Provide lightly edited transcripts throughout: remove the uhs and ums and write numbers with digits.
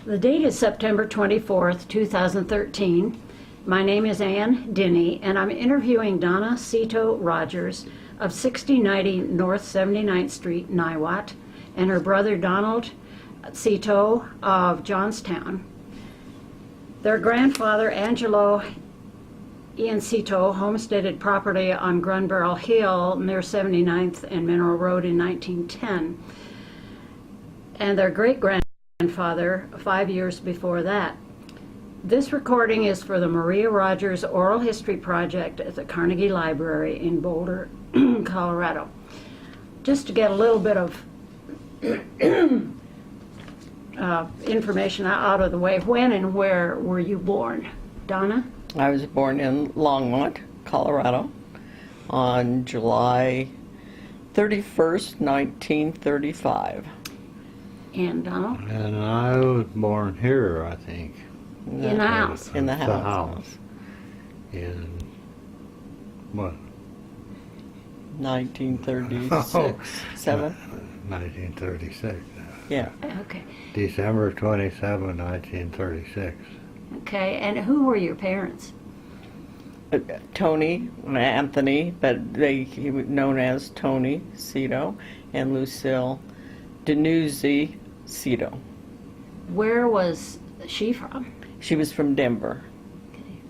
The date is September 24th, 2013. My name is Ann Denny, and I'm interviewing Donna Cito Rodgers of 6090 North 79th Street, Niwot, and her brother Donald Cito of Johnstown. Their grandfather, Angelo Ian Cito, homesteaded property on Gun Barrel Hill near 79th and Mineral Road in 1910. And their great-grandfather 5 years before that. This recording is for the Maria Rodgers Oral History Project at the Carnegie Library in Boulder, Colorado. Just to get a little bit of information out of the way, when and where were you born? Donna? I was born in Longmont, Colorado on July 31st, 1935. And Donald? And I was born here, I think. In the house? In the house. The house. In what? 1936, 7? 1936. Yeah. Okay. December 27, 1936. Okay, and who were your parents? Tony, Anthony, but he was known as Tony Cito, and Lucille Denuzzi Cito. Where was she from? She was from Denver,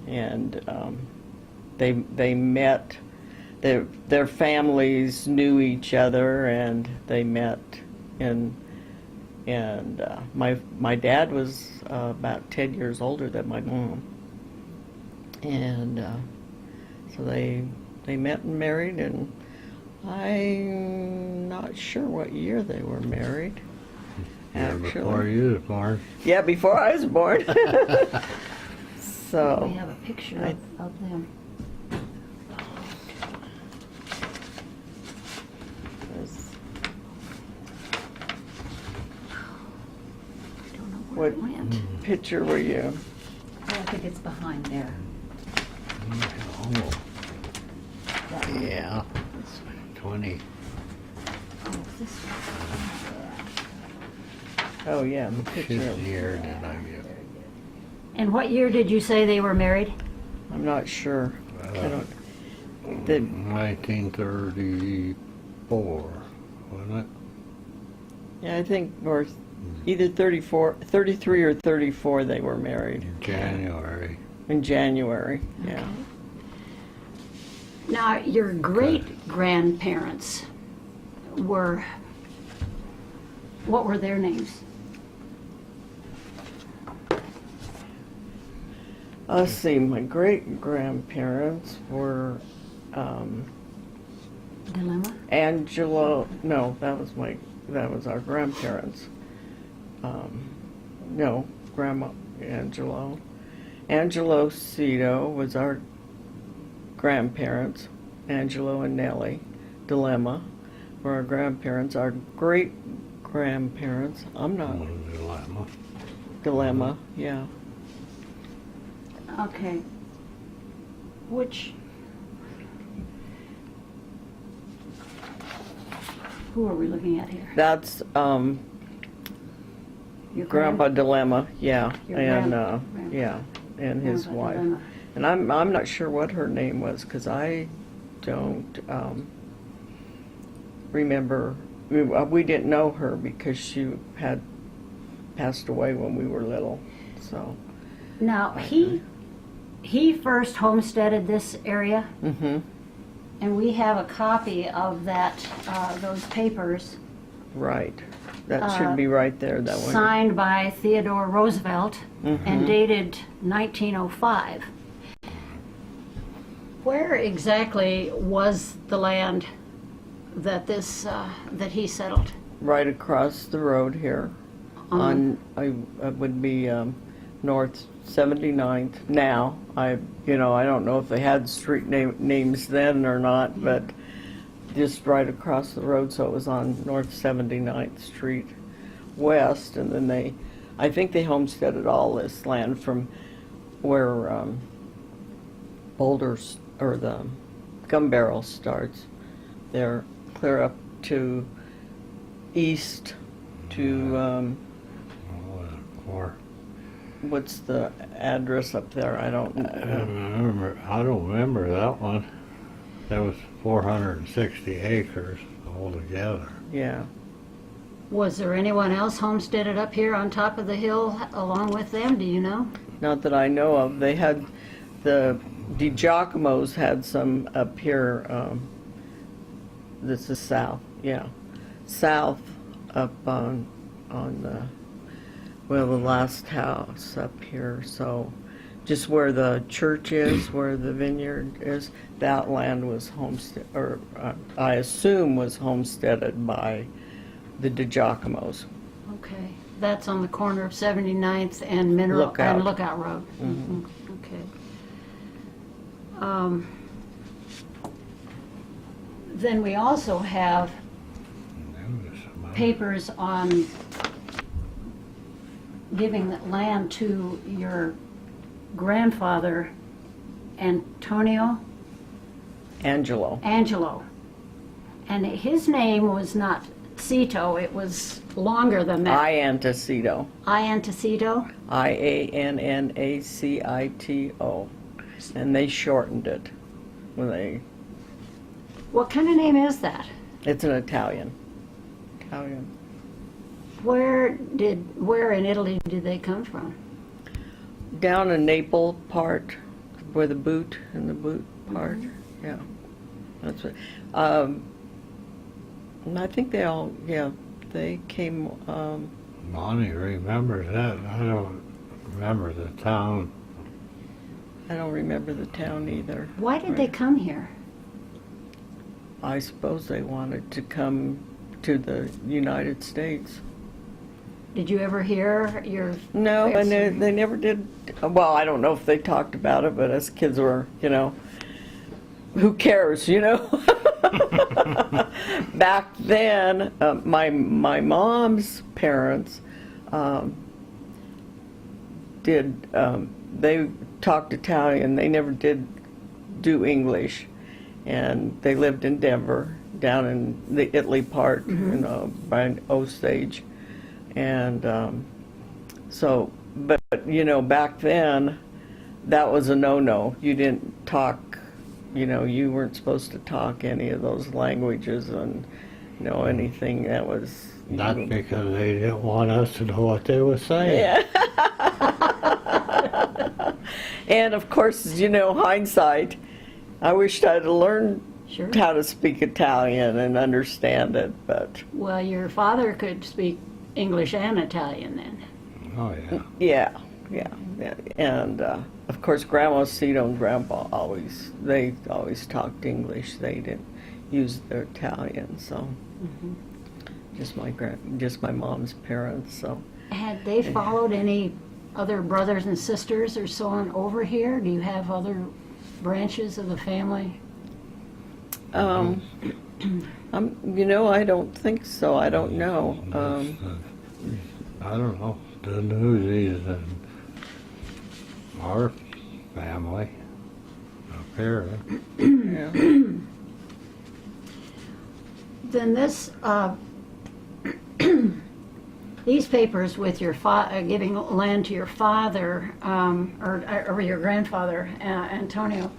Okay. and they met. Their families knew each other, and they met in. And my dad was about 10 years older than my mom, and so they met and married, and I'm not sure what year they were married. Yeah, Actually. before you was born. Yeah, before I was born. So We have a picture of them. I don't know where What it went. picture were you? Oh, I think it's behind there. Oh, That one. yeah. 20. Oh, this one. Oh yeah, the Which picture. year did I get? And what year did you say they were married? I'm not sure. I don't. The, 1934, wasn't it? yeah, I think or either 33 or 34 they were married. In January. In January, yeah. Okay. Now, your great-grandparents were, what were their names? Let's see, my great-grandparents were Dilemma? Angelo, no, that was our grandparents. No, Grandma Angelo. Angelo Cito was our grandparents. Angelo and Nellie Dilemma were our grandparents. Our great-grandparents, I'm not, Dilemma. Dilemma, yeah. Okay. Who are we looking at here? That's Your Grandpa Dilemma, yeah, Your and grandpa. yeah, and his Grandpa wife. Dilemma. And I'm not sure what her name was because I don't remember. We didn't know her because she had passed away when we were little. So. Now, he first homesteaded this area, Mm-hmm. and we have a copy of that, those papers, Right. That should be right there. That one. signed by Theodore Roosevelt Mhm. and dated 1905. Where exactly was the land that that he settled? Right across the road here. On would be North 79th. Now I don't know if they had street names then or not, but just right across the road. So it was on North 79th Street West, and then I think they homesteaded all this land from where Boulder or the Gun Barrel starts. They're clear up to east to what's the address up there? I don't know. I don't remember that one. That was 460 acres altogether. Yeah. Was there anyone else homesteaded up here on top of the hill along with them? Do you know? Not that I know of. They had, the DiGiacomos had some up here. This is south, yeah. South up on the, well, the last house up here. So just where the church is, where the vineyard is, that land was homestead, or I assume was homesteaded by the DiGiacomos. Okay. That's on the corner of 79th and Lookout Road. Mhm. Okay. Then we also have There was some other- papers on giving the land to your grandfather, Angelo. Angelo. And his name was not Cito, it was longer than that. Iantacito. Iantacito? Iannacito. And they shortened it when they, What kind of name is that? it's an Italian. Where in Italy did they come from? Down in Naples part, where the boot part, yeah. That's what, and I think they all, yeah, they came, Bonnie remembers that. I don't remember the town. I don't remember the town either. Why did they come here? I suppose they wanted to come to the United States. Did you ever hear your... No, and they never did. Well, I don't know if they talked about it, but us kids were, who cares, Back then, my mom's parents they talked Italian. They never did do English, and they lived in Denver, down in the Italy part, by Osage. And so, but back then, that was a no-no. You didn't talk, you weren't supposed to talk any of those languages and, anything that was... Not because they didn't want us to know what they were saying. Yeah. And of course, hindsight, I wished I'd learned Sure. how to speak Italian and understand it, but... Well, your father could speak English and Italian then. Oh, yeah. Yeah. And of course, Grandma Cito and Grandpa always talked English. They didn't use their Italian, so just my mom's parents. So Had they followed any other brothers and sisters or so on over here? Do you have other branches of the family? I don't think so. I don't know. I don't know. The Newsies and our family up here. Yeah. Then this, these papers with your giving land to your father, or your grandfather, Antonio,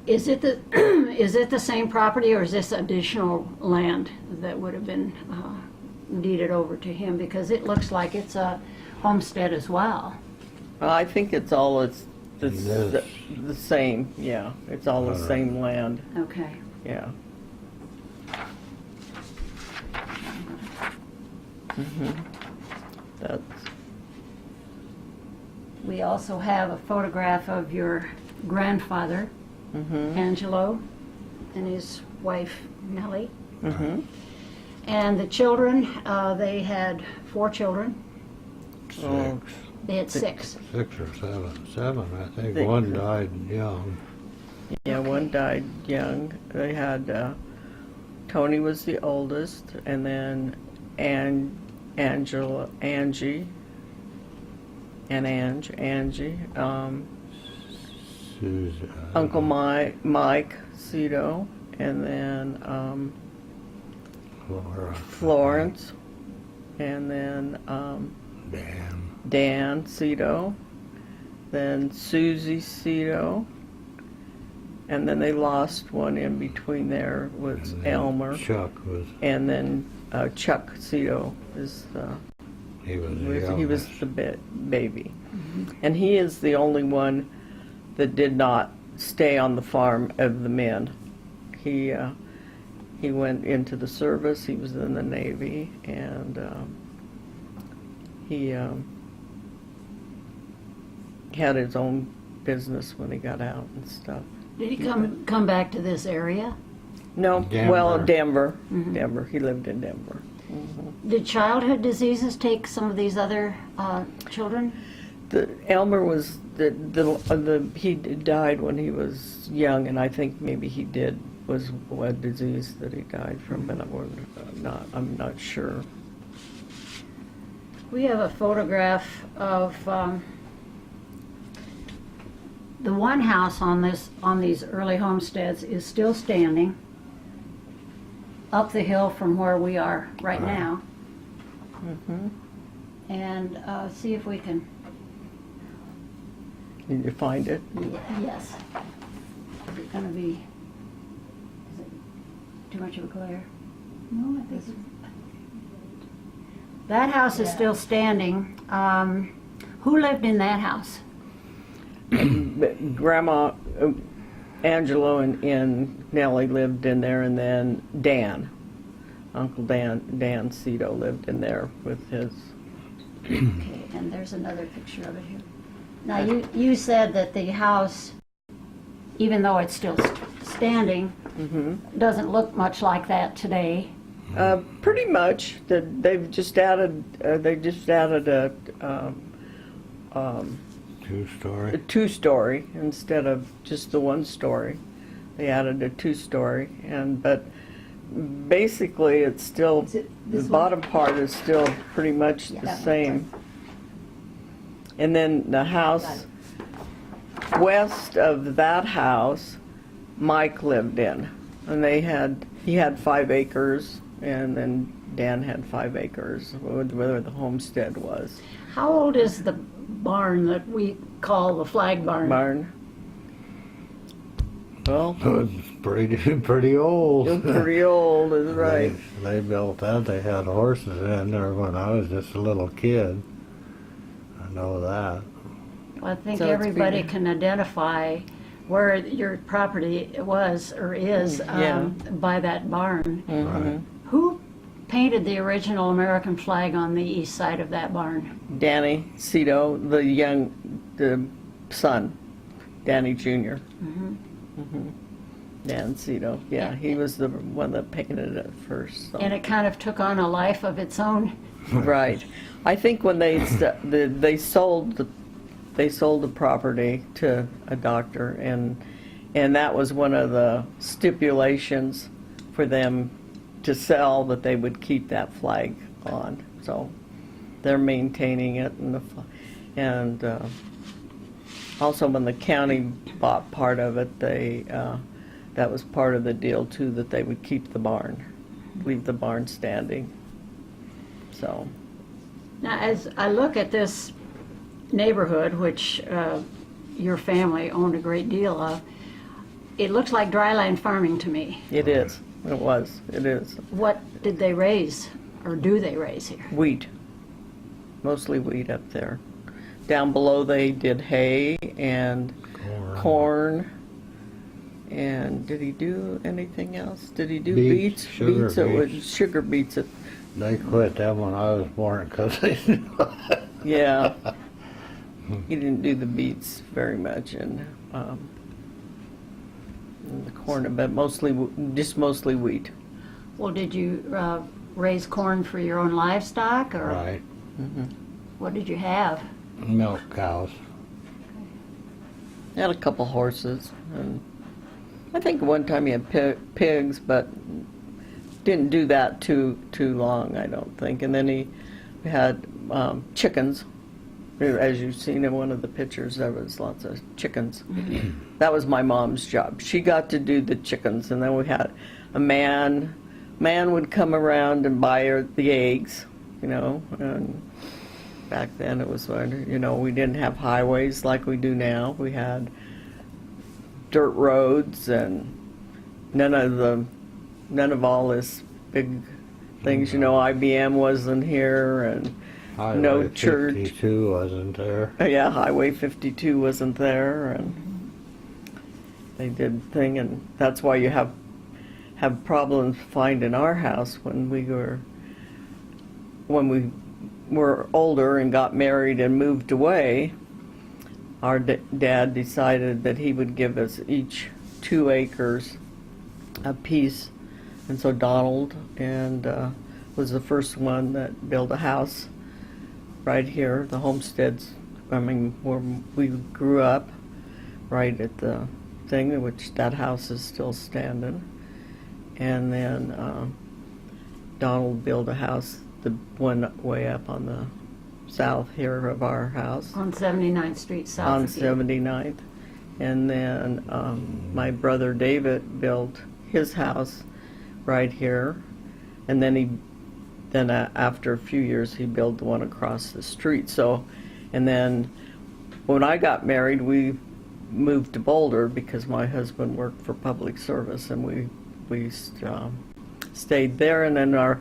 is it the same property, or is this additional land that would have been deeded over to him? Because it looks like it's a homestead as well. I think it's all Yes. the same. Yeah, it's all the same land. Okay. Yeah. That's We also have a photograph of your grandfather, Angelo, and his wife, Nellie. And the children, they had 4 children. Oh. They had 6. 6 or 7. 7, I think. Six. One died young. Yeah, one died young. They had Tony was the oldest, and then Angie, Susan. Uncle Mike, Cito, and then Flora. Florence, and then Dan Cito, then Susie Cito, and then they lost one in between there was And then Elmer, Chuck was, and then Chuck Cito is he was the he was youngest. the baby, and he is the only one that did not stay on the farm of the men. He went into the service. He was in the Navy, and he had his own business when he got out and stuff. Did he come back to this area? No, Denver. well, Denver. Denver. He lived in Denver. Did childhood diseases take some of these other children? Elmer was he died when he was young, and I think maybe he was a disease that he died from, but I'm not sure. We have a photograph of the one house on these early homesteads is still standing up the hill from where we are right now. And see if we can. Did you find it? Yes. Is it going to be? Is it too much of a glare? No, I think it's. That house is still standing. Who lived in that house? Grandma Angelo and Nellie lived in there, and then Dan, Uncle Dan Cito lived in there with his. Okay, and there's another picture of it here. Now, you said that the house, even though it's still standing, doesn't look much like that today. Pretty much. They've just added. They just added a Two-story. two-story instead of just the one-story. They added a two-story, but basically it's still Is it the this one? bottom part is still pretty much Yeah, the that one. same. And then the house west of that house, Mike lived in, and he had 5 acres, and then Dan had 5 acres, where the homestead was. How old is the barn that we call the flag barn? Well, It's pretty old. it's pretty old, is right. They built that. They had horses in there when I was just a little kid. I know that. Well, I think So it's everybody been- can identify where your property was or is Yeah. by that barn. Right. Who painted the original American flag on the east side of that barn? Danny Cito, the son, Danny Jr. Dan Cito, yeah, he was the one that painted it first. So. And it kind of took on a life of its own. Right. I think when they sold the property to a doctor, and that was one of the stipulations for them to sell, that they would keep that flag on. So they're maintaining it, and also when the county bought part of it, that was part of the deal too, that they would keep the barn, leave the barn standing. So. Now, as I look at this neighborhood, which your family owned a great deal of, it looks like dryland farming to me. It is. It is. What did they raise, or do they raise here? Wheat. Mostly wheat up there. Down below they did hay and corn. And did he do anything else? Did he do Beets, beets? sugar Beets. It was beets. sugar beets. They quit that when I was born because they Yeah. He didn't do the beets very much, and the corn, but mostly wheat. Well, did you raise corn for your own livestock, or Right. what did you have? Milk cows. Had a couple horses, and I think one time he had pigs, but didn't do that too long, I don't think. And then he had chickens. As you've seen in one of the pictures, there was lots of chickens. That was my mom's job. She got to do the chickens, and then we had a man. Man would come around and buy her the eggs, and back then it was, you know, we didn't have highways like we do now. We had dirt roads and none of all this big things. You know, IBM wasn't here and Highway no church. 52 wasn't there. Yeah, Highway 52 wasn't there, and they did thing, and that's why you have problems finding our house when we were older and got married and moved away. Our dad decided that he would give us each 2 acres a piece, and so Donald was the first one that built a house right here, the homesteads. I mean, where we grew up, right at the thing, which that house is still standing. And then Donald built a house, the one way up on the south here of our house. On 79th Street south On of you. 79th. And then my brother David built his house right here. And then after a few years, he built the one across the street. So, and then when I got married, we moved to Boulder because my husband worked for public service, and we stayed there. And then our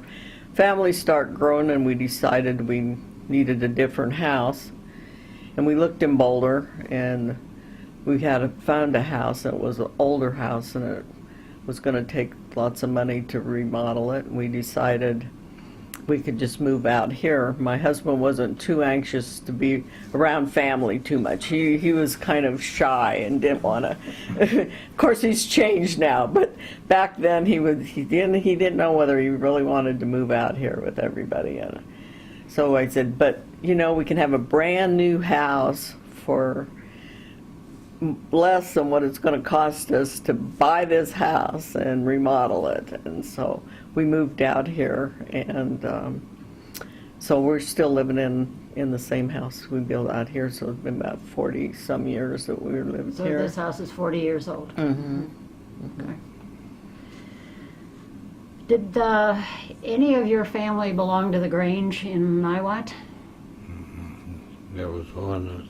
family started growing, and we decided we needed a different house. And we looked in Boulder, and we found a house. And it was an older house, and it was going to take lots of money to remodel it. And we decided we could just move out here. My husband wasn't too anxious to be around family too much. He was kind of shy and didn't want to. Of course, he's changed now, but back then he didn't know whether he really wanted to move out here with everybody. And so I said, but you know, we can have a brand new house for less than what it's going to cost us to buy this house and remodel it. And so we moved out here, and so we're still living in the same house we built out here. So it's been about 40 some years that we lived here. So this house is 40 years old. Mm-hmm. Okay. Did any of your family belong to the Grange in Niwot? There was one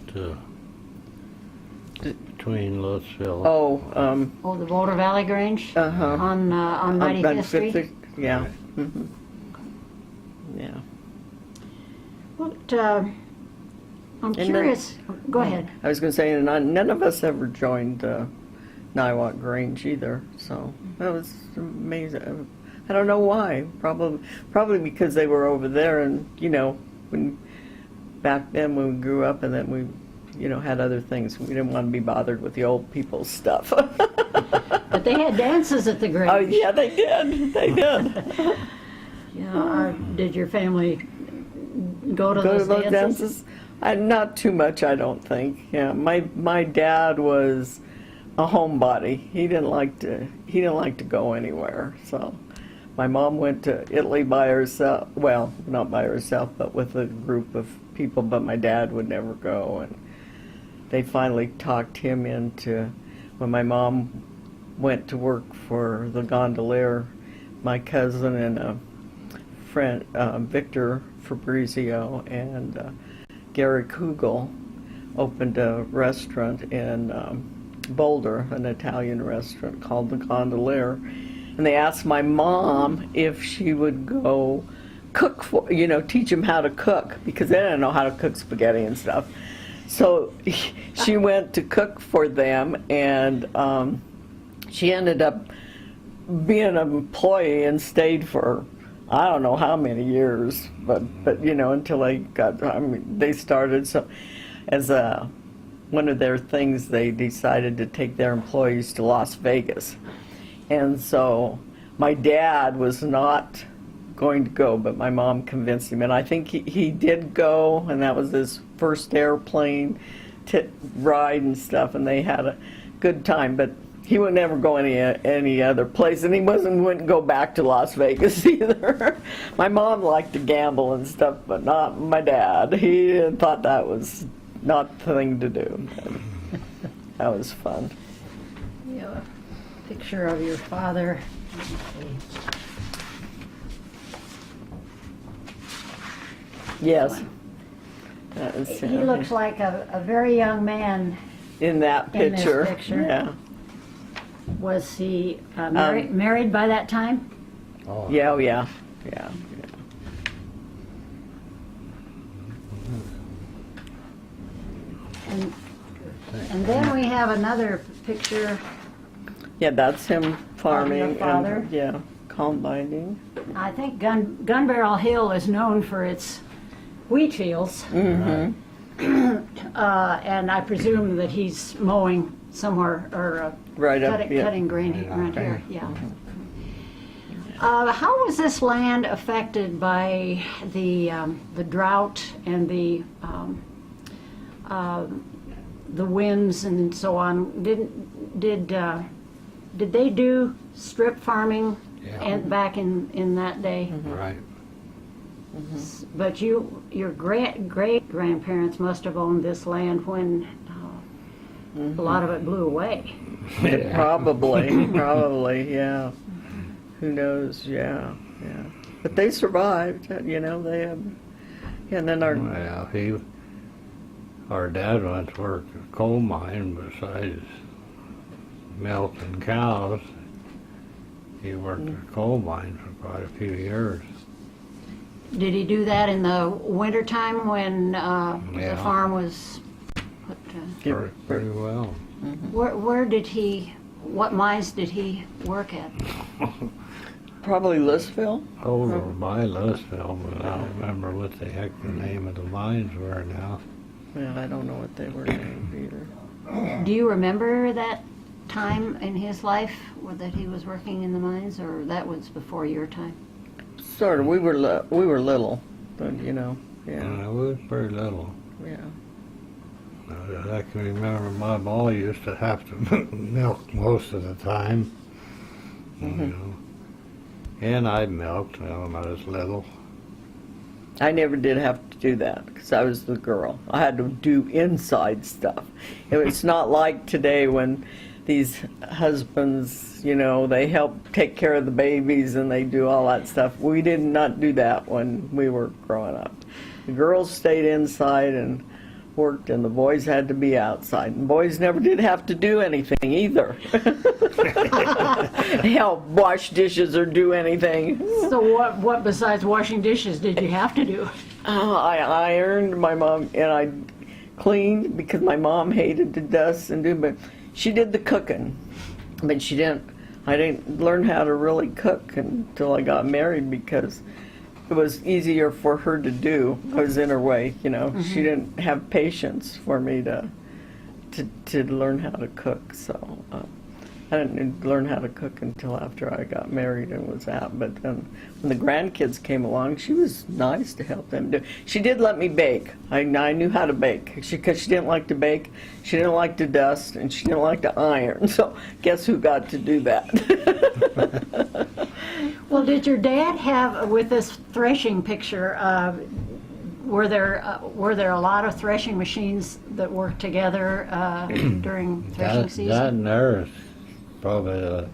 between Louisville. Oh, the Boulder Valley Grange? Uh-huh. On 95th Street? Yeah. Mm-hmm. Yeah. What, I'm curious. Go ahead. I was going to say, none of us ever joined Niwot Grange either, so that was amazing. I don't know why. Probably because they were over there, and you know, back then when we grew up, and then we, you know, had other things. We didn't want to be bothered with the old people's stuff. But they had dances at the Grange. Oh yeah, they did. They did. Yeah. Did your family go to Go those to those dances? dances? Not too much, I don't think. Yeah, my dad was a homebody. He didn't like to go anywhere. So my mom went to Italy by herself. Well, not by herself, but with a group of people. But my dad would never go, and they finally talked him into, when my mom went to work for the gondolier, my cousin and a friend, Victor Fabrizio and Gary Kugel, opened a restaurant in Boulder, an Italian restaurant called the Gondolier. And they asked my mom if she would go cook for, you know, teach them how to cook, because they didn't know how to cook spaghetti and stuff. So she went to cook for them, and she ended up being an employee and stayed for I don't know how many years, but you know, until they started. So as one of their things, they decided to take their employees to Las Vegas. And so my dad was not going to go, but my mom convinced him, and I think he did go, and that was his first airplane ride and stuff, and they had a good time. But he would never go any other place, and he wouldn't go back to Las Vegas either. My mom liked to gamble and stuff, but not my dad. He thought that was not the thing to do. That was fun. You have a picture of your father. Let me see. Yes. That was He looks like a very young man. in that in this picture. picture. Yeah. Was he married by that time? Oh, Yeah, oh, yeah. Yeah. And then we have another picture. Yeah, that's him farming. Your father? And, yeah, combining. I think Gun Barrel Hill is known for its wheat fields, Mm-hmm. and I presume that he's mowing somewhere or Right up, yeah. cutting grain around here. Yeah. How was this land affected by the drought and the winds and so on? Did they do strip farming and back in that day? right. But your great grandparents must have owned this land when a lot of it blew away. Probably, yeah. Who knows? Yeah. But they survived. You know, they have. Yeah, and then Well, our dad went to work at a coal mine besides milking cows. He worked at a coal mine for quite a few years. Did he do that in the wintertime when the Yeah. farm was put, Pretty well. what mines did he work at? probably Louisville. Over by Louisville, but I don't remember what the heck the name of the mines were now. Yeah, I don't know what they were named either. Do you remember that time in his life that he was working in the mines, or that was before your time? Sort of. We were little, but you know, yeah, And I was pretty little. yeah. I can remember my mom used to have to milk most of the time. You know. And I milked when I was little. I never did have to do that because I was the girl. I had to do inside stuff. It's not like today when these husbands, you know, they help take care of the babies and they do all that stuff. We did not do that when we were growing up. The girls stayed inside and worked, and the boys had to be outside. And boys never did have to do anything either. Help wash dishes or do anything. So what besides washing dishes did you have to do? I ironed, my mom, and I cleaned because my mom hated to dust and do, but she did the cooking. But I didn't learn how to really cook until I got married because it was easier for her to do. I was in her way, you know. She didn't have patience for me to learn how to cook, so I didn't learn how to cook until after I got married and was out. But then when the grandkids came along, she was nice to help them do. She did let me bake. I knew how to bake because she didn't like to bake, she didn't like to dust, and she didn't like to iron. So guess who got to do that? Well, did your dad have, with this threshing picture, were there a lot of threshing machines that worked together during threshing That season? and there is probably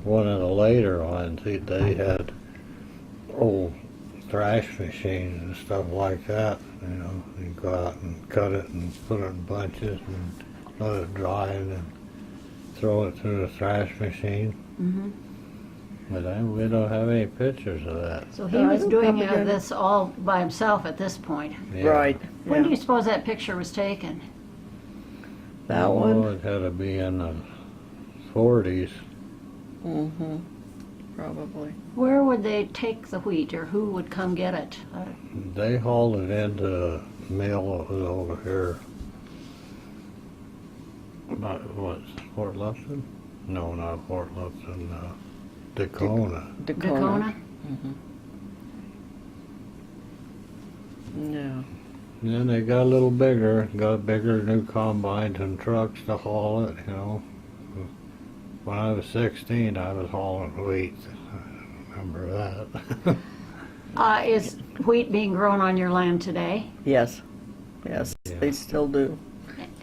one of the later ones. They had old thrash machines and stuff like that. You know, you go out and cut it and put it in bunches and let it dry and then throw it through the thrash machine. Mm-hmm. But we don't have any pictures of that. So he I was don't doing probably did. this all by himself at this point. Yeah. Right. When do Yeah. you suppose that picture was taken? That Oh, one? it had to be in the 40s. Mm-hmm. Probably. Where would they take the wheat, or who would come get it? They hauled it into a mill that was over here. About, Fort Lupton? No, not Fort Lupton, Dacona. Dacona? Yeah. And then they got a little bigger, got bigger new combines and trucks to haul it, you know. When I was 16, I was hauling wheat. I remember that. Is wheat being grown on your land today? Yes. Yes, Yeah. they still do.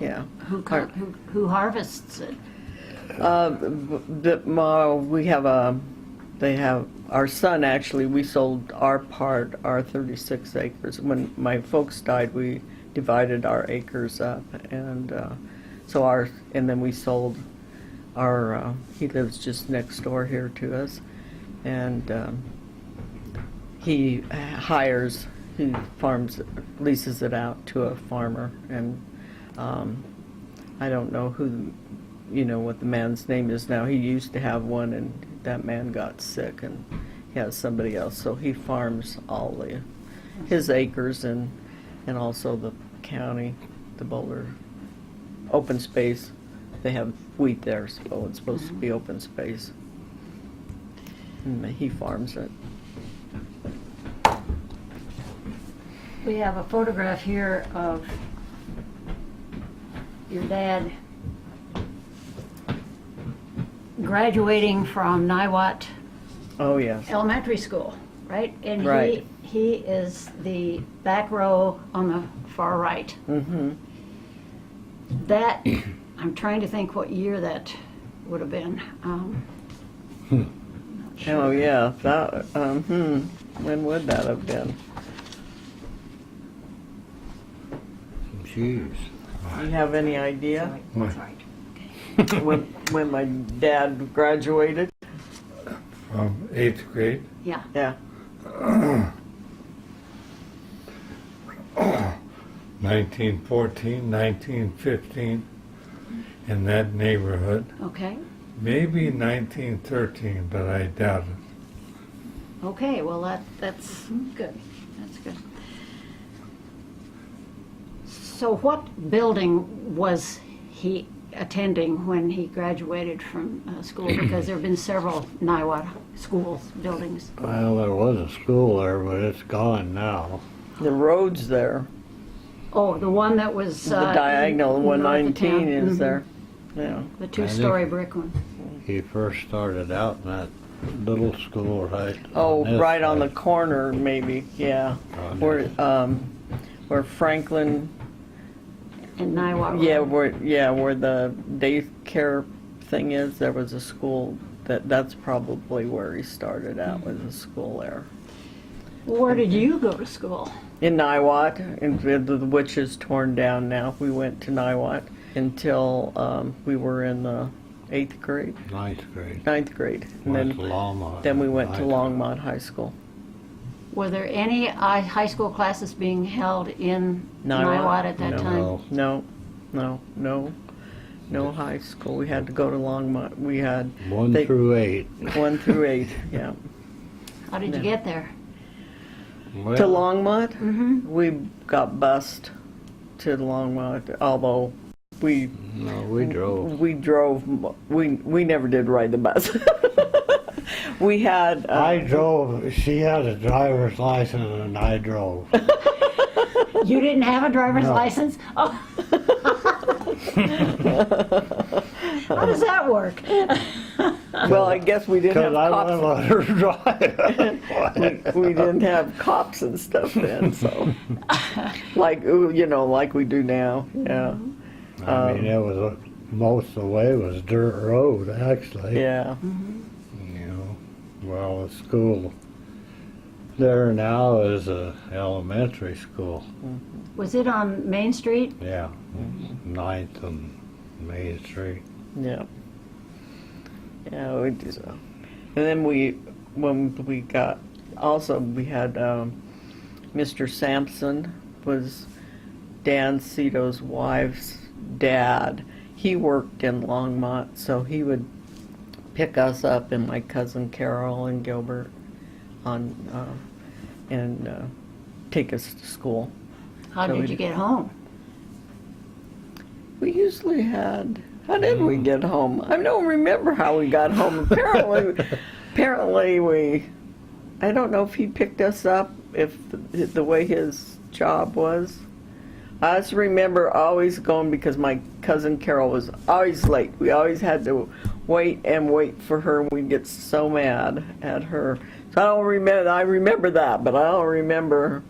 Yeah. Who harvests it? We have they have our son, actually, we sold our part, our 36 acres. When my folks died, we divided our acres up, and and then we sold our, he lives just next door here to us, and he leases it out to a farmer, and I don't know what the man's name is now. He used to have one, and that man got sick, and he has somebody else, so he farms all his acres, and also the county, the Boulder open space. They have wheat there, so it's supposed to be open space. And he farms it. We have a photograph here of your dad graduating from Niwot Oh, yes. Elementary School, right? And Right. he is the back row on the far right. Mm-hmm. That, I'm trying to think what year that would have been. Not sure. Oh, yeah. That, when would that have been? Jeez. Do you have any idea That's right. Okay. when my dad graduated? From 8th grade. Yeah. Yeah. 1914, 1915, in that neighborhood. Okay. Maybe 1913, but I doubt it. Okay. Well, that's good. That's good. So, what building was he attending when he graduated from school? Because there have been several Niwot schools buildings. Well, there was a school there, but it's gone now. The road's there. Oh, the one that was The diagonal, north of 119 town. is Mhm. there. Yeah. The two-story brick one. He first started out in that little school right. Oh, this right on the side. corner, maybe. Yeah. On Where Franklin. And Niwot Yeah, Road. where the daycare thing is, there was a school that's probably where he started out, was a school there. Where did you go to school? In Niwot, which is torn down now. We went to Niwot until we were in the 8th grade, Ninth grade. 9th grade. And Went to then, Longmont. then we went to Ninth. Longmont High School. Were there any high school classes being held in Niwot? Niwot at that No. time? No high school. We had to go to Longmont. We had 1 they- through 8. 1 through 8, yeah. How did you No. get there? Well, To Longmont? Mm-hmm. We got bused to Longmont, although we No, we drove. we never did ride the bus. We had I drove. She had a driver's license and I drove. You didn't have a driver's No. license? Oh. How does that work? well, I guess we didn't have Because I cops. wouldn't let her drive. We didn't have cops and stuff then, so like like we do now. Yeah, I mean, it was most of the way was dirt road, actually. yeah. You know, well, the school there now is a elementary school. Was it on Main Street? Yeah, 9th and Main Street. Yeah. Yeah, we do so. And then when we got, also we had Mr. Sampson was Dan Cito's wife's dad. He worked in Longmont, so he would pick us up and my cousin Carol and Gilbert and take us to school. How So did we- you get home? We usually had. How did we get home? I don't remember how we got home. Apparently we. I don't know if he picked us up, if the way his job was. I just remember always going because my cousin Carol was always late. We always had to wait and wait for her. We'd get so mad at her. So I don't remember. I remember that, but I don't remember.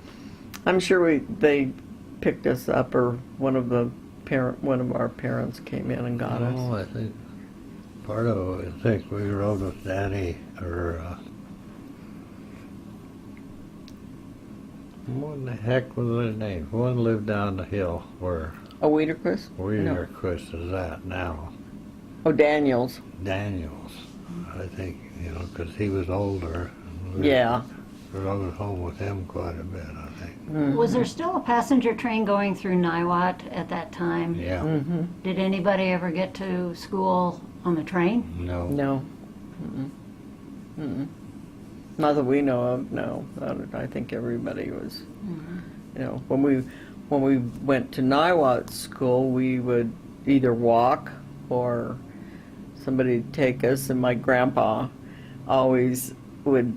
I'm sure they picked us up, or one of our parents came in and got us. Oh, I think part of it, I think we rode with Danny, or What in the heck was their name? One lived down the hill where Oh, Weederquist? Weederquist is at now. Oh, Daniels. Daniels, I think, because he was older. Yeah. I was home with him quite a bit, I think. Mm-hmm. Was there still a passenger train going through Niwot at that time? Yeah. Mm-hmm. Did anybody ever get to school on the train? No. No. Mm-mm. Mm-mm. Not that we know of, no. I think everybody was, when we went to Niwot school, we would either walk or somebody'd take us, and my grandpa always would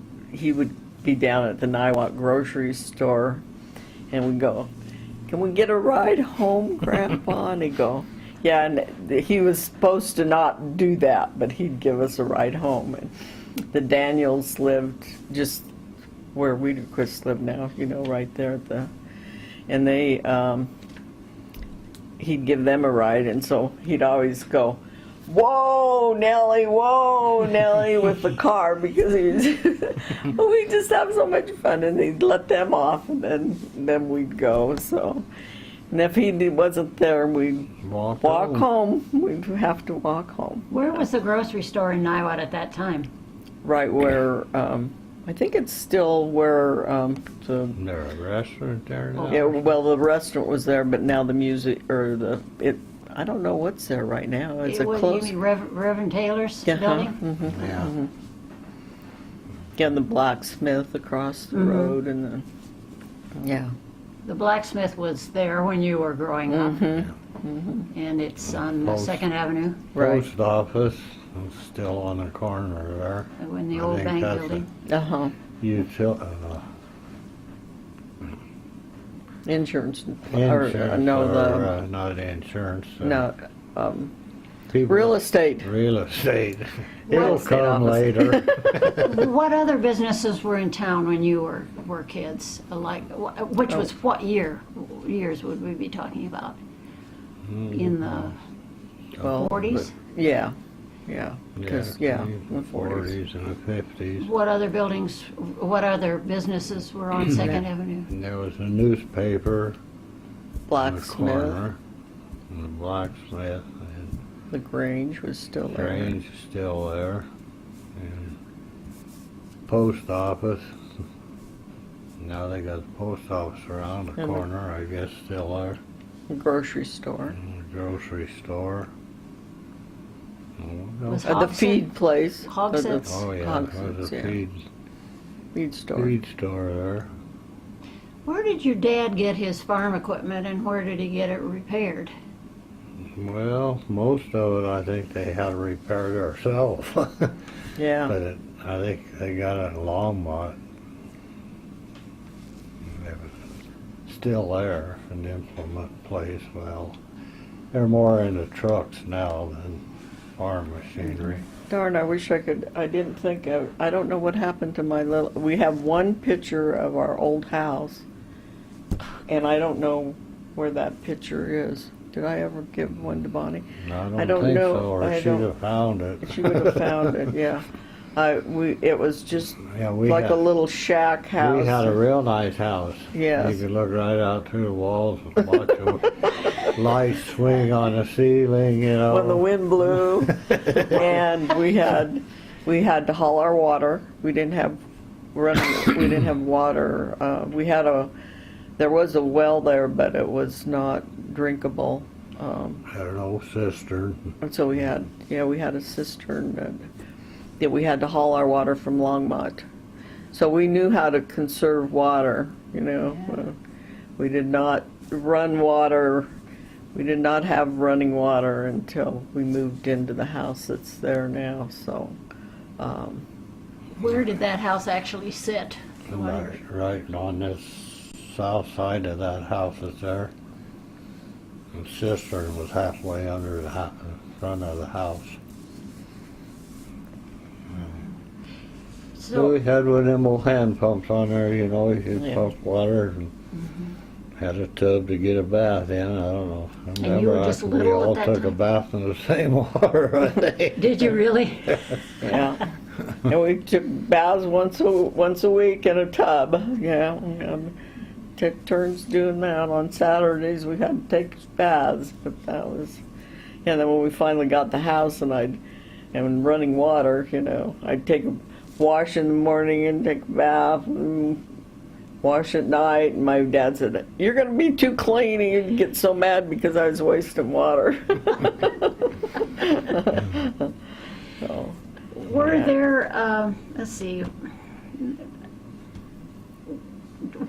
be down at the Niwot grocery store, and we'd go, "Can we get a ride home, Grandpa?" And he'd go, "Yeah," and he was supposed to not do that, but he'd give us a ride home. And the Daniels lived just where Weederquist lived now, right there at the, and they, he'd give them a ride, and so he'd always go, "Whoa, Nellie, with the car, because we just have so much fun, and he'd let them off, and then we'd go. So, and if he wasn't there, we'd walk home. We'd have to walk home. Where was the grocery store in Niwot at that time? Right where, I think it's still where the. Is there a restaurant there now? Yeah, well, the restaurant was there, but now the music I don't know what's there right now. It's What, close. you mean Reverend Taylor's Yeah, building? Mm-hmm. Yeah. Yeah, and the blacksmith across the road, and then, yeah. The blacksmith was there when you were growing up, and it's on Post- 2nd Avenue, Right. Post office is still on the corner there. in the I old think bank that's building. Uh-huh. Insurance. Insurance, no, not insurance. no, people- real estate. Real estate. Real It'll estate come office. later. What other businesses were in town when you were kids? Which was what years would we be talking about? In the Well, 40s? Yeah, because, in the the 40s. 40s and the 50s. What other businesses were on 2nd Avenue? And there was a newspaper on the Blacksmith, corner. And the blacksmith and the Grange was still there. Grange is still there. And post office. Now they got the post office around the And the- corner, I guess still there. Grocery store. And the grocery store. Oh, Was The Hogsett- feed place. Hogsett? oh yeah, Hogsett, there's a yeah. Feed store. feed store there. Where did your dad get his farm equipment and where did he get it repaired? Well, most of it I think they had to repair themselves. Yeah. But I think they got it in Longmont. It was still there, an implement place. Well, they're more into trucks now than farm machinery. Darn, I wish I didn't think of, I don't know what happened to we have one picture of our old house, and I don't know where that picture is. Did I ever give one to Bonnie? I don't think know. so, or she'd have found it. She would have found it, yeah. It was just Yeah, we like had, a little shack house. we had a real nice house. Yes. You could look right out through the walls and watch the lights swing on the ceiling, When the wind blew, and we had to haul our water. We didn't have water. There was a well there, but it was not drinkable. Had an old cistern. And so we had a cistern that we had to haul our water from Longmont. So we knew how to conserve water, we did not run water. We did not have running water until we moved into the house that's there now, so. Where did that house actually sit? Right on this south side of that house that's there. The cistern was halfway under the front of the house. So we had one of them old hand pumps on there, you could Yeah. pump water and had a tub to get a bath in. I don't know. I And you remember were just we little at all that took a time? bath in the same water, I think. Did you really? Yeah, and we took baths once a week in a tub. Yeah, took turns doing that. On Saturdays we had to take baths, but that was, and then when we finally got the house and running water, I'd take a wash in the morning and take a bath and wash at night, and my dad said, "You're going to be too clean," and he'd get so mad because I was wasting water. So, Were yeah. there, let's see,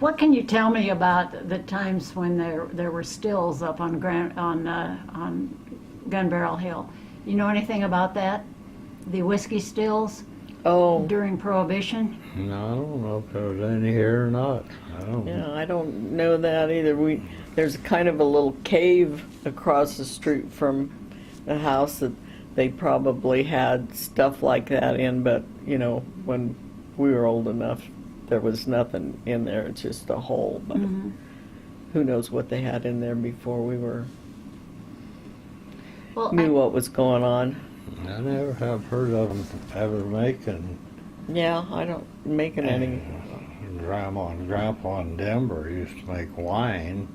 what can you tell me about the times when there were stills up on Gun Barrel Hill? You know anything about that? The whiskey stills Oh, during Prohibition? No, I don't know if there was any here or not. I don't. yeah, I don't know that either. There's kind of a little cave across the street from the house that they probably had stuff like that in, but when we were old enough, there was nothing in there. It's just a hole. But who knows what they had in there before we Well, knew what was going on. I never have heard of them ever making. Yeah, I don't making any. Grandma and Grandpa in Denver used to make wine.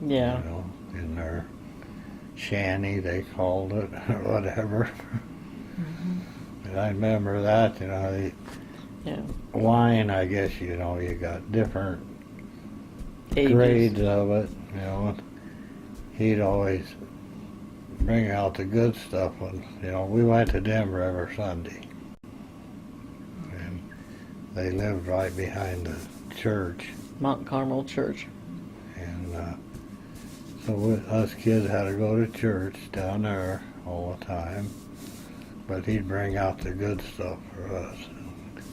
Yeah. In their shanty, they called it, or whatever. And I remember that, the Yeah. wine, I guess, you got different Ages. grades of it, He'd always bring out the good stuff when, we went to Denver every Sunday. And they lived right behind the church. Mount Carmel Church. And so us kids had to go to church down there all the time. But he'd bring out the good stuff for us.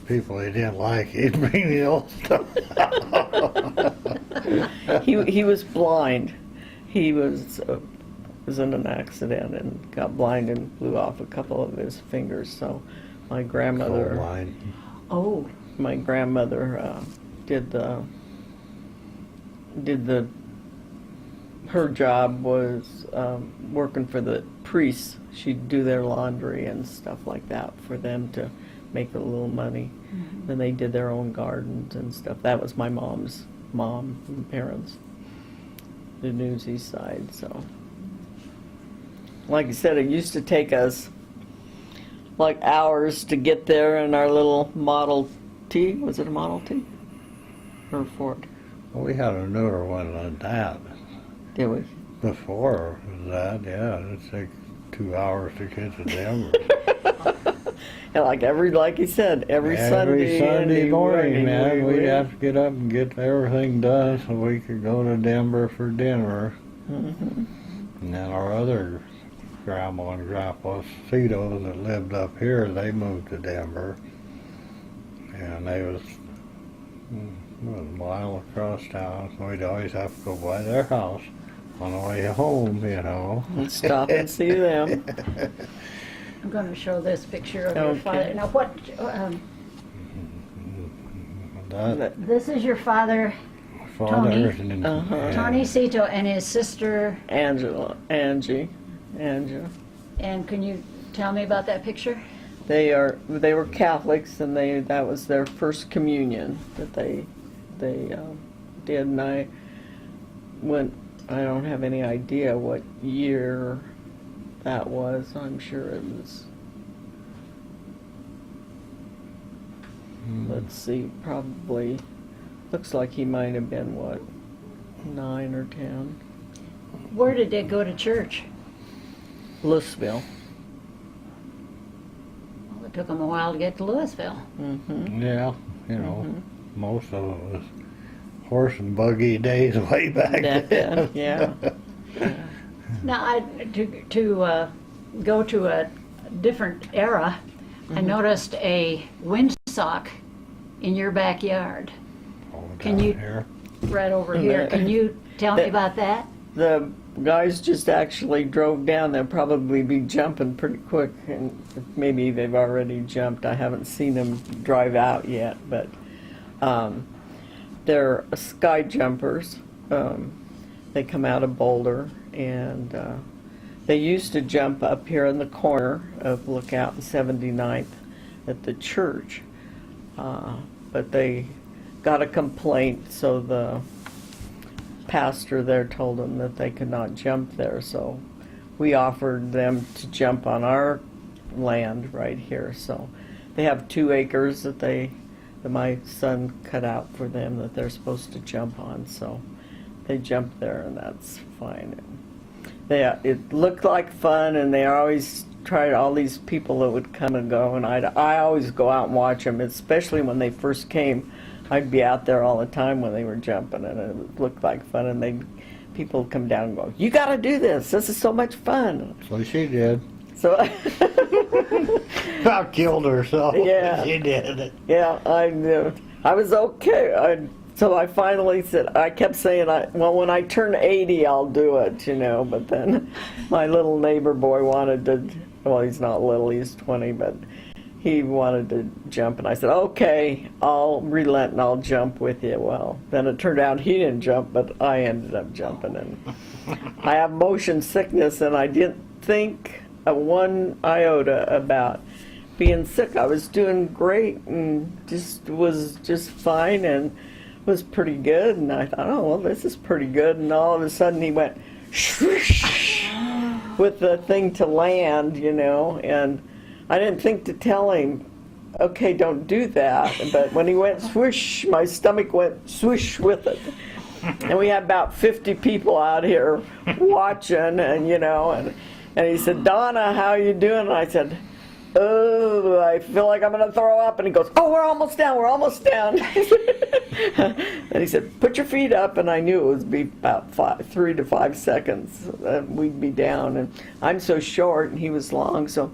People he didn't like, he'd bring the old stuff out. He was blind. He was in an accident and got blind and blew off a couple of his fingers. So my Coal grandmother mine. Oh, did the her job was working for the priests. She'd do their laundry and stuff like that for them to make a little money. Then they did their own gardens and stuff. That was my mom's mom and parents, the Newsy side. So, like I said, it used to take us like hours to get there in our little Model T. Was it a Model T or a Ford? Well, we had a newer one than that. Did we? Before that, yeah, it'd take 2 hours to get to Denver. And like you said, every Sunday morning, man, we'd we- have to get up and get everything done so we could go to Denver for dinner. And then our other grandma and grandpa, Cito, that lived up here, they moved to Denver. And they was a mile across town, so we'd always have to go by their house on the way home, And stop and see them. I'm going to show this picture of your Okay. father. Now, what? That This is your father, father Tony. and Tony Cito, and his sister. Angie. And can you tell me about that picture? They were Catholics, and that was their first communion that they did. And I don't have any idea what year that was. I'm sure it was. Let's see, probably looks like he might have been 9 or 10. Where did they go to church? Louisville. Well, it took them a while to get to Louisville. Yeah, most of it was horse and buggy days way back then. Yeah. Now, to go to a different era, I noticed a windsock in your backyard, Oh, Can down you- here. right over here. Can you tell me about that? The guys just actually drove down. They'll probably be jumping pretty quick, and maybe they've already jumped. I haven't seen them drive out yet, but they're sky jumpers. They come out of Boulder, and they used to jump up here in the corner of Lookout and 79th at the church, but they got a complaint, so the pastor there told them that they could not jump there, so we offered them to jump on our land right here. So they have 2 acres that my son cut out for them that they're supposed to jump on, so they jumped there, and that's fine. It looked like fun, and they always tried, all these people that would come and go, and I always go out and watch them, especially when they first came. I'd be out there all the time when they were jumping, and it looked like fun, and people would come down and go, "You got to do this. This is so much fun." So she did. So About killed herself. Yeah. She did it. yeah, I knew. I was okay. So I finally said, I kept saying, well, when I turn 80, I'll do it, but then my little neighbor boy wanted to, well, he's not little, he's 20, but he wanted to jump, and I said, okay, I'll relent and I'll jump with you. Well, then it turned out he didn't jump, but I ended up jumping, and I have motion sickness, and I didn't think one iota about being sick. I was doing great and was just fine and was pretty good, and I thought, oh, well, this is pretty good, and all of a sudden he went swoosh with the thing to land, and I didn't think to tell him, okay, don't do that, but when he went swoosh, my stomach went swoosh with it. And we had about 50 people out here watching, and he said, Donna, how you doing? And I said, oh, I feel like I'm going to throw up. And he goes, oh, we're almost down. And he said, put your feet up. And I knew it would be about 3 to 5 seconds that we'd be down. And I'm so short and he was long, so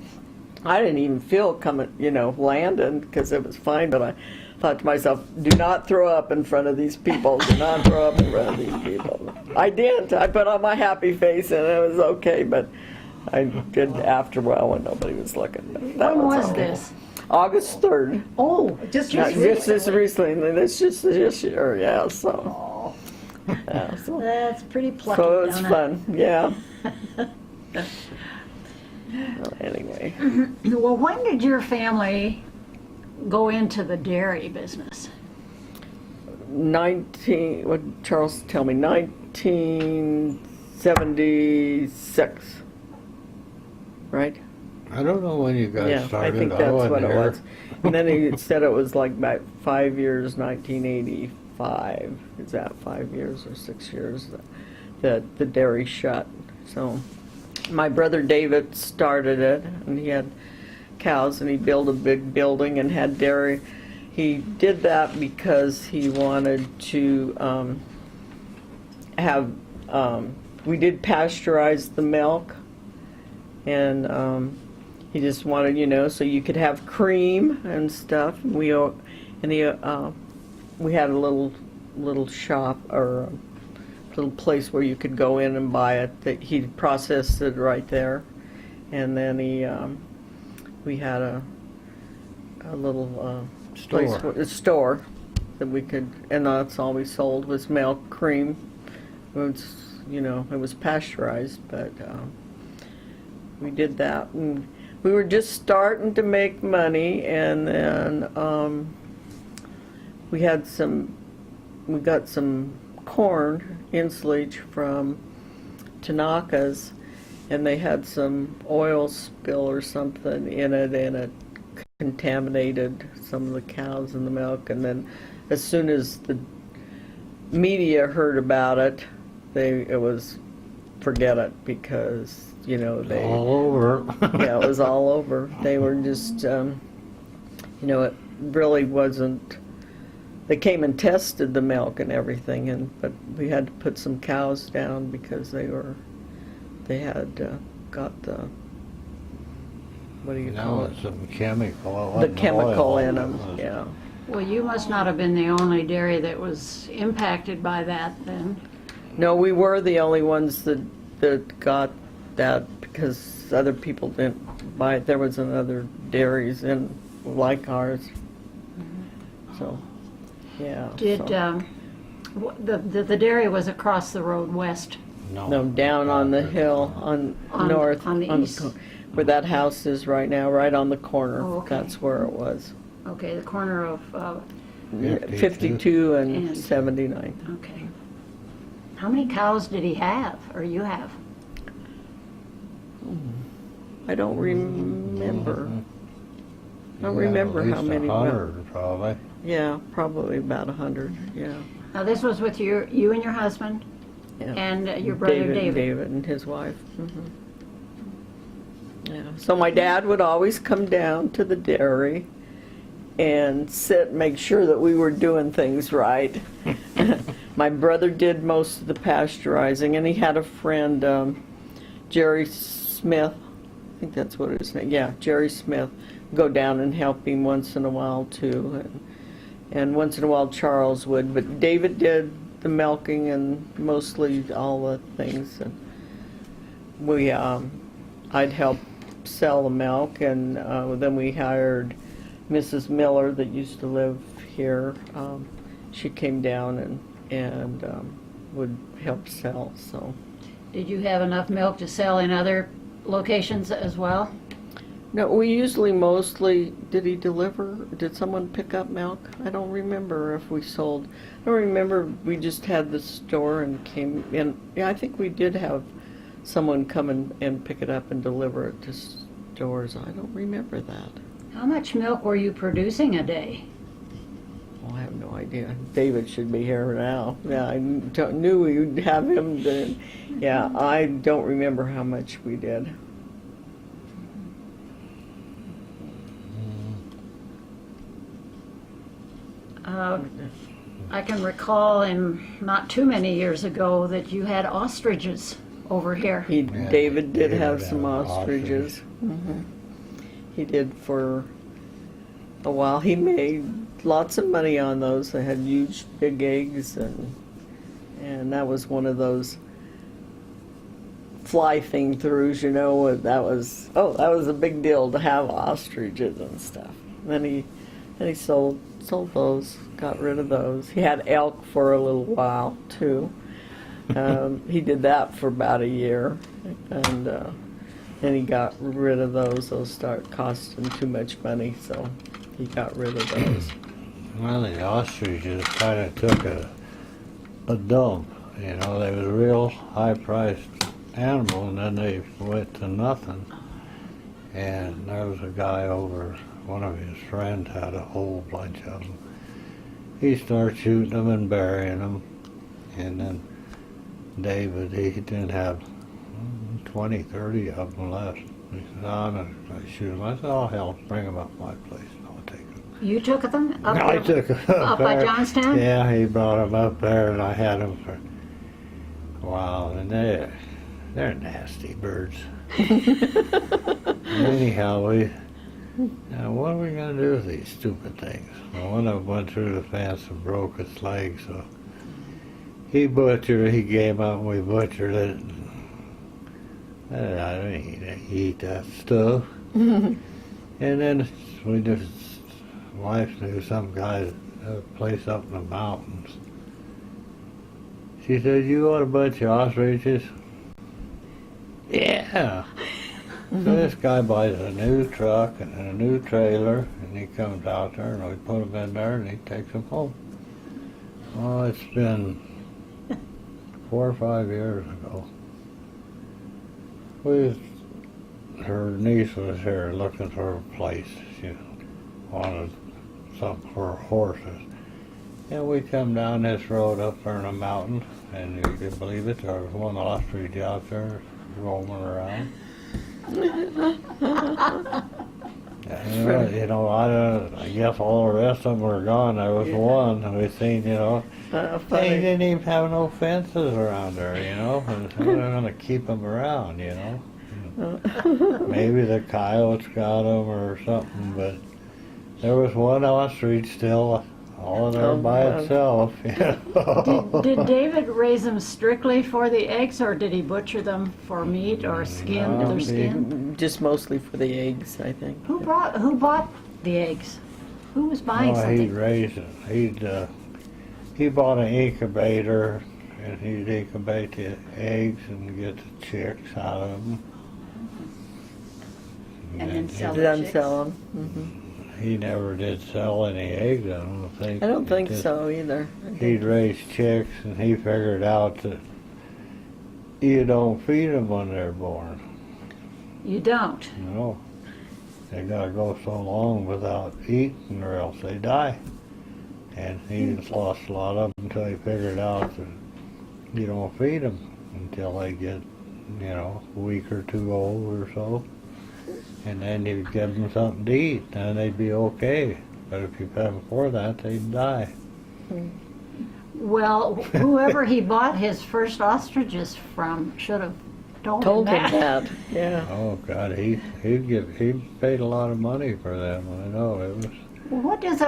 I didn't even feel coming, landing, because it was fine. But I thought to myself, do not throw up in front of these people. Do not throw up in front of these people. I didn't. I put on my happy face and it was okay. But I did after a while when nobody was looking. When was this? August 3rd. Oh, just This recently. That's just this year, yeah. So, yeah, so that's pretty plucky. so it's Donna. fun, yeah. Well, anyway, Well, when did your family go into the dairy business? what Charles tell me, 1976, right? I don't know when you guys Yeah, started. I think that's wasn't what it here. was. And then he said it was like about 5 years, 1985. Is that 5 years or 6 years that the dairy shut? So my brother David started it, and he had cows, and he built a big building and had dairy. He did that because he wanted to have, we did pasteurize the milk, and he just wanted, so you could have cream and stuff. We had a little shop, or a little place where you could go in and buy it. That he processed it right there, and then we had a little a store that we could, and that's all we sold was milk, cream. It was pasteurized, but we did that, and we were just starting to make money, and then we got some corn ensilage from Tanaka's, and they had some oil spill or something in it, and it contaminated some of the cows and the milk. And then as soon as the media heard about it, it was forget it, because they All over. yeah, it was all over. They were just it really wasn't. They came and tested the milk and everything, but we had to put some cows down because they had got the, what do you call it? Some chemical. It The wasn't chemical oil. in It them, was- yeah. Well, you must not have been the only dairy that was impacted by that then. No, we were the only ones that got that, because other people didn't buy it. There was another dairies like ours. So, yeah. Did so. the dairy was across the road west? No, down on the hill, on north. on the east. Where that house is right now, right on the corner. Oh, okay. That's where it was. Okay, the corner of 52 and And- 79. okay. How many cows did he have, or you have? I don't remember. I don't Yeah, remember at how least many. 100 probably. Yeah, probably about 100. Yeah. Now, this was with you and your husband Yeah. and your brother David. David and his wife. Yeah. So my dad would always come down to the dairy and sit and make sure that we were doing things right. My brother did most of the pasteurizing, and he had a friend, Jerry Smith. I think that's what his name. Yeah, Jerry Smith. Go down and help him once in a while too, and once in a while Charles would. But David did the milking and mostly all the things. And we, I'd help sell the milk, and then we hired Mrs. Miller that used to live here. She came down and would help sell. So. Did you have enough milk to sell in other locations as well? No, we usually mostly, did he deliver? Did someone pick up milk? I don't remember if we sold. I don't remember, we just had the store and came in. Yeah, I think we did have someone come and pick it up and deliver it to stores. I don't remember that. How much milk were you producing a day? Oh, I have no idea. David should be here now. Yeah, I knew we would have him. Yeah, I don't remember how much we did. I can recall not too many years ago that you had ostriches over here. Yeah, David did David have had some ostriches. He did for a while. He made lots of money on those. They had huge, big eggs, and that was one of those fly thing throughs, you know. That was a big deal to have ostriches and stuff. Then he sold those, got rid of those. He had elk for a little while too. He did that for about a year, and then he got rid of those. Those start costing too much money, so he got rid of those. Well, the ostriches kind of took a dump. You know, they was a real high-priced animal, and then they went to nothing. And there was a guy over, one of his friends had a whole bunch of them. He started shooting them and burying them, and then David, he didn't have 20, 30 of them left. He said, I'm going to shoot them. I said, oh, hell, bring them up my place, and I'll take them. You took them up I there? took them Up by there. Johnstown? Yeah, he brought them up there, and I had them for a while, and they're nasty birds. Anyhow, now what are we going to do with these stupid things? Well, one of them went through the fence and broke its leg, so he came up and we butchered it. I don't eat that stuff. And then wife knew some guy at a place up in the mountains. She said, you got a bunch of ostriches? Yeah. So this guy buys a new truck and a new trailer, and he comes out there, and we put them in there, and he takes them home. Oh, it's been 4 or 5 years ago. Her niece was here looking for a place. She wanted something for her horses. And we come down this road up there in the mountains, and you can believe it, there was one ostrich out there roaming around. I guess all the rest of them were gone. There was one, and we seen, they didn't even have no fences around there, and so they're going to keep them around, Maybe the coyotes got them or something, but there was one ostrich still all there by itself. Did David raise them strictly for the eggs, or did he butcher them for meat or skin? No, Their skin? Just mostly for the eggs, I think. Who bought the eggs? Who was buying He'd something? raise it. He bought an incubator, and he'd incubate the eggs and get the chicks out of them. And then sell the Then chicks? sell them. he never did sell any eggs, I don't think. I don't He think just- so either. He'd raise chicks, and he figured out that you don't feed them when they're born. You don't. No. They gotta go so long without eating or else they die. And he just lost a lot of them until he figured out that you don't feed them until they get, a week or two old or so. And then you give them something to eat, and they'd be okay. But if you fed them before that, they'd die. Well, whoever he bought his first ostriches from should have told Told him him that. that, yeah. Oh God, he paid a lot of money for them. I know it was. What did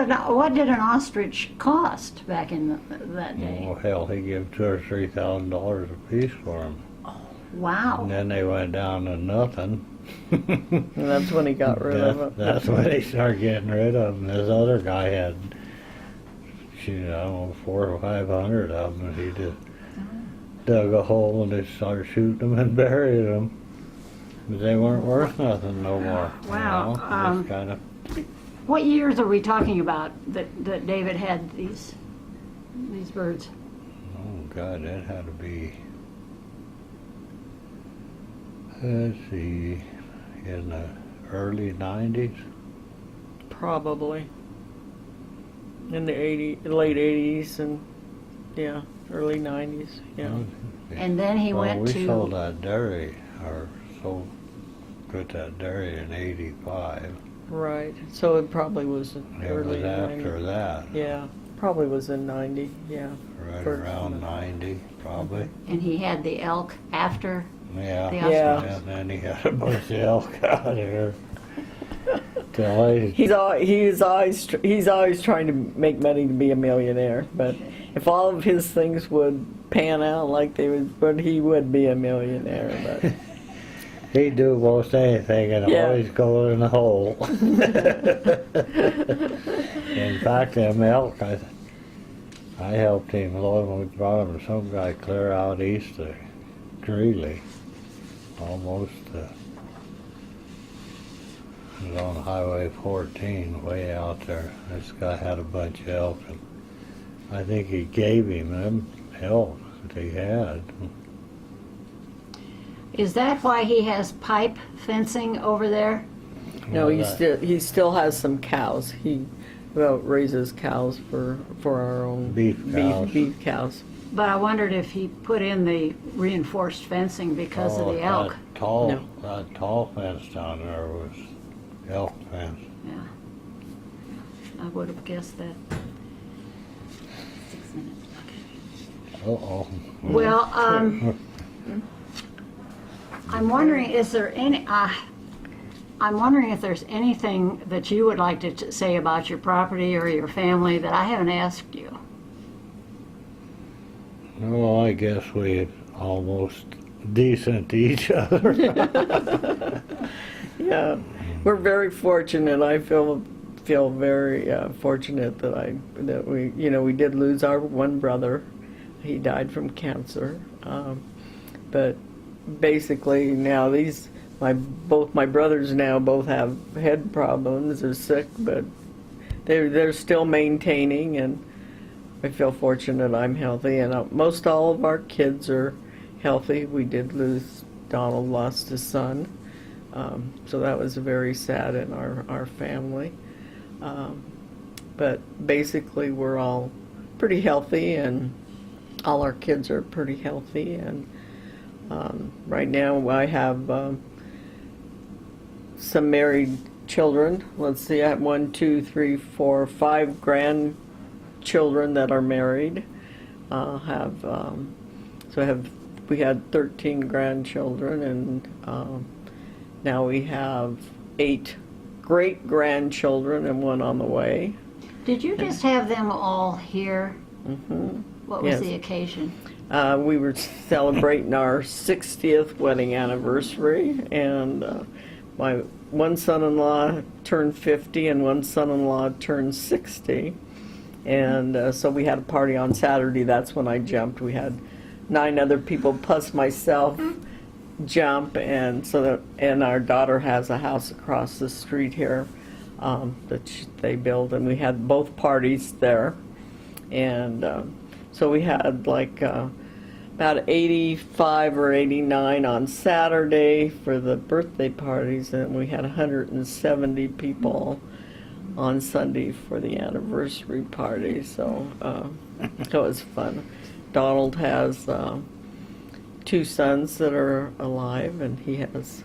an ostrich cost back in that day? Oh hell, he gave $2,000 or $3,000 a piece for them. Wow. And then they went down to nothing. And that's when he got rid of it. That's when he started getting rid of them. This other guy had, I don't know, 400 or 500 of them, and he just dug a hole and they started shooting them and buried them. But they weren't worth nothing no more. Wow, Just kind of. What years are we talking about that David had these birds? Oh God, that had to be. Let's see, in the early 90s. Probably. In the late 80s and, yeah, early 90s, yeah. And then he went we to. sold that dairy, or put that dairy in 85. Right, so it probably was It early was after 90s. that, Yeah, probably was in 90, yeah. right First around one. 90, probably. And he had the elk after. Yeah. The Yeah. And then he had a bunch of elk out here. Till they, He's always trying to make money to be a millionaire, but if all of his things would pan out like they would, but he would be a millionaire, but. he'd do most anything and Yeah. always go in the hole. In fact, them elk, I helped him load them. We brought them to some guy clear out east of Greeley. Almost, it was on Highway 14, way out there. This guy had a bunch of elk, and I think he gave him them elk that he had. Is that why he has pipe fencing over there? No, Well, he still has some cows. He raises cows for our own Beef cows. beef cows. But I wondered if he put in the reinforced fencing because of the elk. That tall fence down there was elk fence. Yeah. I would have guessed that. 6 minutes. Okay. Uh-oh. Well, I'm wondering, is there any? I'm wondering if there's anything that you would like to say about your property or your family that I haven't asked you. Well, I guess we're almost decent to each other. Yeah, we're very fortunate. I feel very fortunate that we did lose our one brother. He died from cancer, but basically now both my brothers now both have head problems. They're sick, but they're still maintaining, and I feel fortunate I'm healthy, and most all of our kids are healthy. We did lose, Donald lost his son, so that was very sad in our family. But basically we're all pretty healthy, and all our kids are pretty healthy, and right now I have some married children. Let's see, I have 1, 2, 3, 4, 5 grandchildren that are married. We had 13 grandchildren, and now we have 8 great grandchildren and 1 on the way. Did you just have them all here? Mm-hmm. What was Yes. the occasion? We were celebrating our 60th wedding anniversary, and my one son-in-law turned 50 and one son-in-law turned 60. And so we had a party on Saturday. That's when I jumped. We had 9 other people plus myself jump, and our daughter has a house across the street here. they built, and we had both parties there. And so we had like about 85 or 89 on Saturday for the birthday parties, and we had 170 people on Sunday for the anniversary party. So it was fun. Donald has 2 sons that are alive, and he has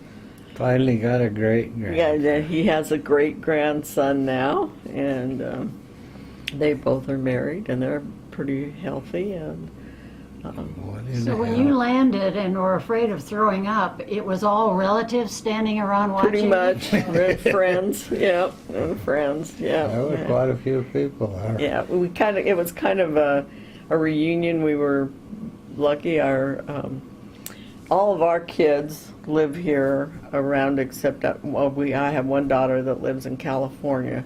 Finally got a great grand. yeah, he has a great grandson now, and they both are married, and they're pretty healthy. And What in So the when hell? you landed and were afraid of throwing up, it was all relatives standing around watching? pretty much friends, yeah, and friends, yeah. There was quite a few people there. Yeah, it was kind of a reunion. We were lucky. All of our kids live here around, except I have one daughter that lives in California,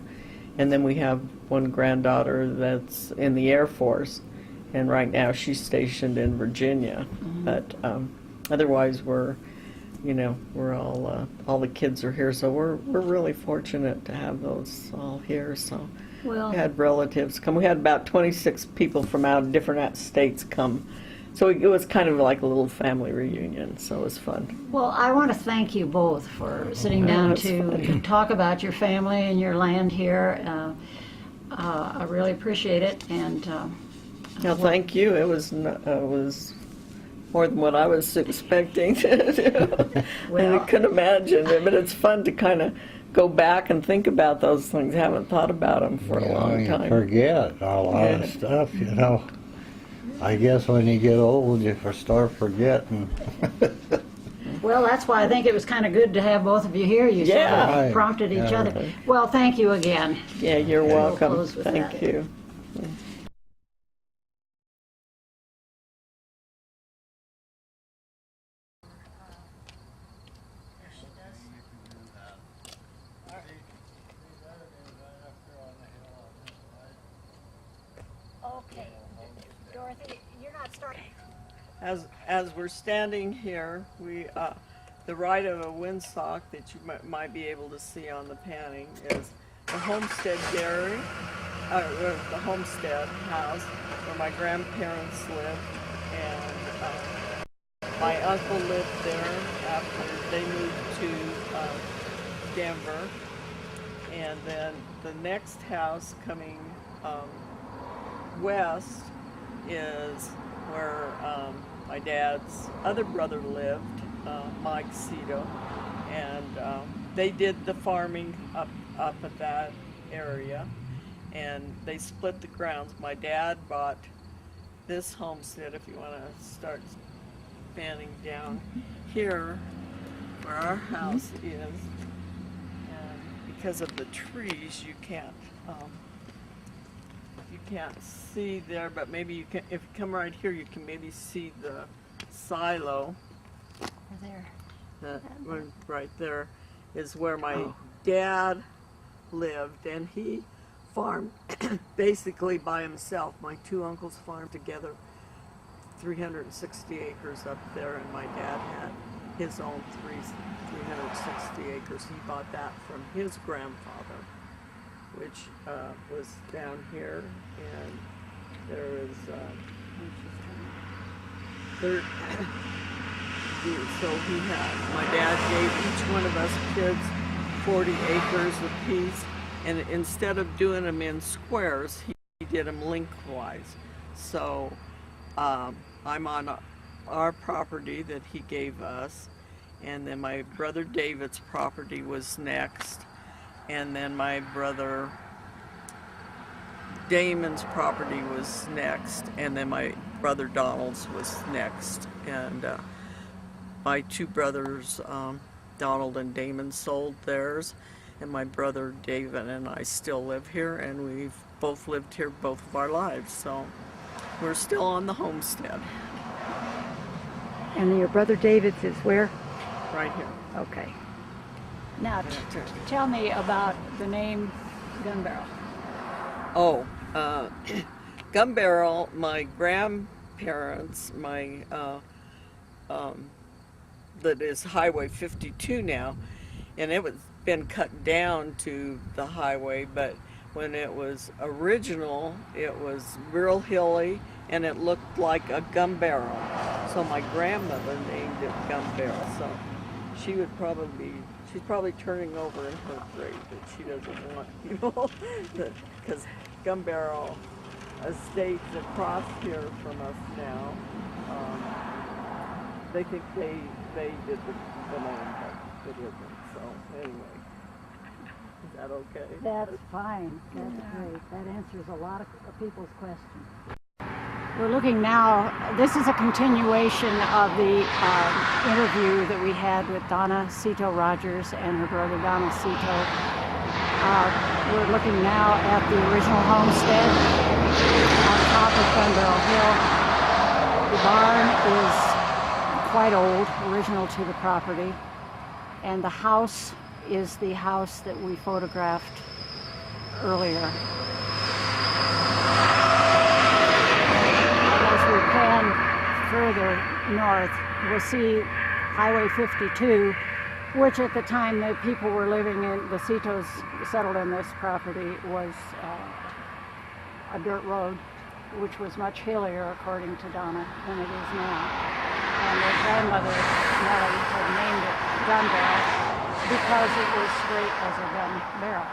and then we have one granddaughter that's in the Air Force, and right now she's stationed in Virginia. But otherwise, we're all the kids are here, so we're really fortunate to have those all here. So Well, we had relatives come. We had about 26 people from out different states come. So it was kind of like a little family reunion, so it was fun. well, I want to thank you both for sitting down that's to talk about your family and your land here. I really appreciate it, and No, thank you. It was more than what I was expecting to do. Well- I couldn't imagine it, but it's fun to kind of go back and think about those things. I haven't thought about them for a long You time. forget a lot of stuff, I guess when you get old, you start forgetting. well, that's why I think it was kind of good to have both of you here. You sort Yeah. of Right. prompted each Yeah. other. Well, thank you again. Yeah, you're We'll welcome. close with Thank that. you. Okay, Dorothy, you're not starting. As we're standing here, the right of a windsock that you might be able to see on the panning is the homestead dairy, the homestead house where my grandparents lived, and my uncle lived there after they moved to Denver. And then the next house coming west is where my dad's other brother lived, Mike Cito, and they did the farming up at that area, and they split the grounds. My dad bought this homestead, if you want to start spanning down here where our house is, and because of the trees you can't see there, but maybe you can. If you come right here, you can maybe see the silo. There. That one right there is where my dad lived, and he farmed basically by himself. My 2 uncles farmed together 360 acres up there, and my dad had his own 360 acres. He bought that from his grandfather, which was down here, and there is so my dad gave each one of us kids 40 acres apiece, and instead of doing them in squares, he did them lengthwise. So I'm on our property that he gave us, and then my brother David's property was next, and then my brother Damon's property was next, and then my brother Donald's was next. And my 2 brothers, Donald and Damon, sold theirs, and my brother David and I still live here, and we've both lived here both of our lives, so we're still on the homestead And your brother David's is where? right here. Okay. Now, tell me about the name Gun Barrel. Oh, Gun Barrel, my grandparents, that is Highway 52 now, and it was been cut down to the highway, but when it was original, it was real hilly and it looked like a gun barrel. So my grandmother named it Gun Barrel. So she's probably turning over in her grave that she doesn't want, because Gun Barrel estates across here from us now. They think they did the land, but it isn't. So anyway, is that okay? That's fine. That's great. That answers a lot of people's questions. We're looking now, this is a continuation of the interview that we had with Donna Cito Rodgers and her brother Donald Cito. We're looking now at the original homestead on top of Gun Barrel Hill. The barn is quite old, original to the property, and the house is the house that we photographed earlier. As we pan further north, we'll see Highway 52, which at the time the people were living in, the Citos settled in this property, was a dirt road, which was much hillier, according to Donna, than it is now. And their grandmother, Nellie, had named it Gun Barrel because it was straight as a gun barrel.